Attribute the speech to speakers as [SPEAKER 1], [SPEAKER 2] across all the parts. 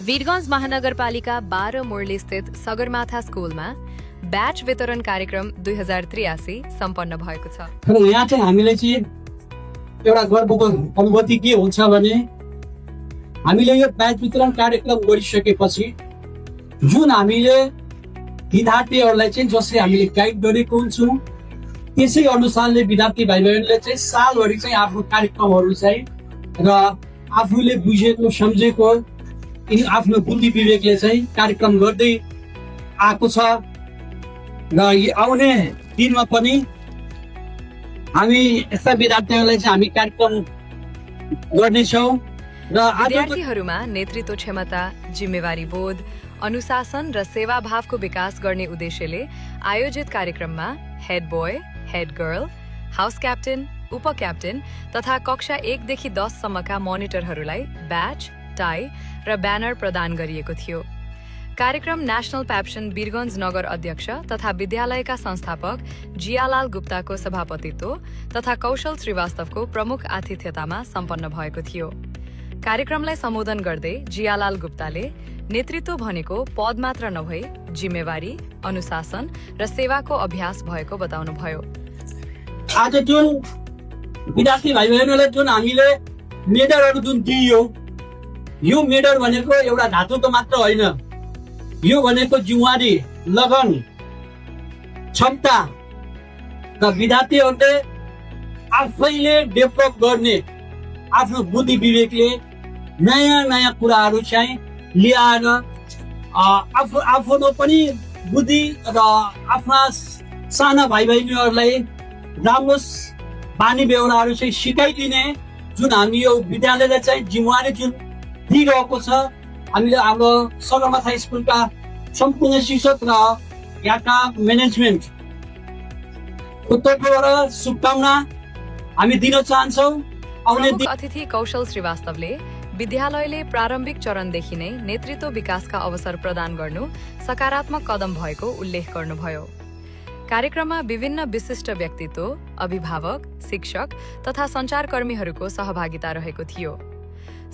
[SPEAKER 1] वीरगंज महानगरपालिका 12 मुरली स्थित सगरमाथा स्कुलमा ब्याच वितरण कार्यक्रम 2083 सम्पन्न भएको छ।
[SPEAKER 2] र यहाँ चाहिँ हामीले चाहिँ एउटा गर्वको अनुभूति के हुन्छ भने हामीले यो ब्याच वितरण कार्यक्रम गरिसकेपछि जुन हामीले विद्यार्थीहरूलाई चाहिँ जसले हामीले गाइड गरेको हुन्छौँ त्यसै अनुसारले विद्यार्थी भाइ बहिनीले चाहिँ सालभरि चाहिँ आफ्नो कार्यक्रमहरू चाहिँ र आफूले बुझेको सम्झेको आफ्नो बुद्धि विवेकले चाहिँ कार्यक्रम गर्दै आएको छ र आउने दिनमा पनि हामी यस्ता विद्यार्थीहरूलाई चाहिँ हामी कार्यक्रम गर्नेछौँ र
[SPEAKER 1] विद्यार्थीहरूमा नेतृत्व क्षमता, जिम्मेवारी बोध, अनुशासन र सेवाभावको विकास गर्ने उद्देश्यले आयोजित कार्यक्रममा head boy, head girl, house captain, उप क्याप्टेन तथा कक्षा 1 देखि 10 सम्मका मोनिटरहरूलाई ब्याच, टाई र ब्यानर प्रदान गरिएको थियो। कार्यक्रम नेशनल प्याप्सन वीरगंज नगर अध्यक्ष तथा विद्यालयका संस्थापक जियालाल गुप्ताको सभापतित्व तथा कौशल श्रीवास्तवको प्रमुख आतिथ्यतामा सम्पन्न भएको थियो। कार्यक्रमलाई सम्बोधन गर्दै जियालाल गुप्ताले नेतृत्व भनेको पद मात्र नभई जिम्मेवारी, अनुशासन र सेवाको अभ्यास भएको बताउनुभयो।
[SPEAKER 2] आज जुन विद्यार्थी भाइ बहिनीलाई जुन हामीले मेडलहरू जुन दिइयो, यो मेडल भनेको एउटा धातुको मात्र होइन, यो भनेको जिम्मेवारी, लगन, क्षमता र विद्यार्थीहरूले आफैले डेभलप गर्ने आफ्नो बुद्धि विवेकले नयाँ नयाँ कुराहरू चाहिँ ल्याएर आफ्नो पनि बुद्धि र आफ्ना साना भाइ बहिनीहरूलाई राम्रो बानी बेहोराहरू चाहिँ सिकाइदिने जुन हामी यो विद्यालयले चाहिँ जिम्मेवारी जुन दिइरहेको छ, हामीले हाम्रो सगरमाथा स्कुलका सम्पूर्ण शिक्षक र यहाँका म्यानेजमेन्ट तर्फबाट शुभकामना हामी दिन चाहन्छौँ।
[SPEAKER 1] अतिथि कौशल श्रीवास्तवले विद्यालयले प्रारम्भिक चरणदेखि नै नेतृत्व विकासका अवसर प्रदान गर्नु सकारात्मक कदम भएको उल्लेख गर्नुभयो। कार्यक्रममा विभिन्न विशिष्ट व्यक्तित्व, अभिभावक, शिक्षक तथा सञ्चारकर्मीहरूको सहभागिता रहेको थियो।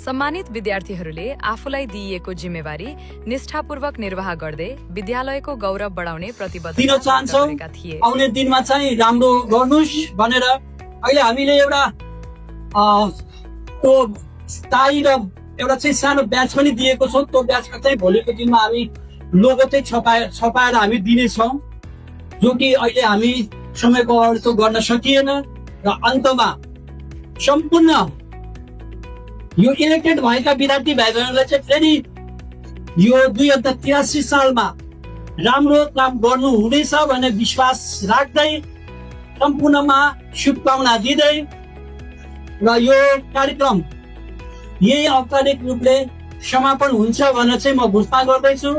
[SPEAKER 1] सम्मानित विद्यार्थीहरूले आफूलाई दिइएको जिम्मेवारी निष्ठापूर्वक निर्वाह गर्दै विद्यालयको गौरव बढाउने प्रतिबद्धता गरेका थिए।
[SPEAKER 2] आउने दिनमा चाहिँ राम्रो गर्नुस् भनेर अहिले हामीले एउटा टाई र एउटा चाहिँ सानो ब्याच पनि दिएको छौँ। त्यो ब्याचमा चाहिँ भोलिको दिनमा हामी लोगो चाहिँ छपाएर हामी दिनेछौँ, जो कि अहिले हामी समयको अभावले त्यो गर्न सकिएन। र अन्तमा सम्पूर्ण यो इलेक्टेड भएका विद्यार्थी भाइ बहिनीलाई चाहिँ फेरि यो 2083 सालमा राम्रो काम गर्नु हुनेछ भन्ने विश्वास राख्दै सम्पूर्णमा शुभकामना दिँदै र यो कार्यक्रम यही औपचारिक रूपले समापन हुन्छ भनेर चाहिँ म घोषणा गर्दैछु।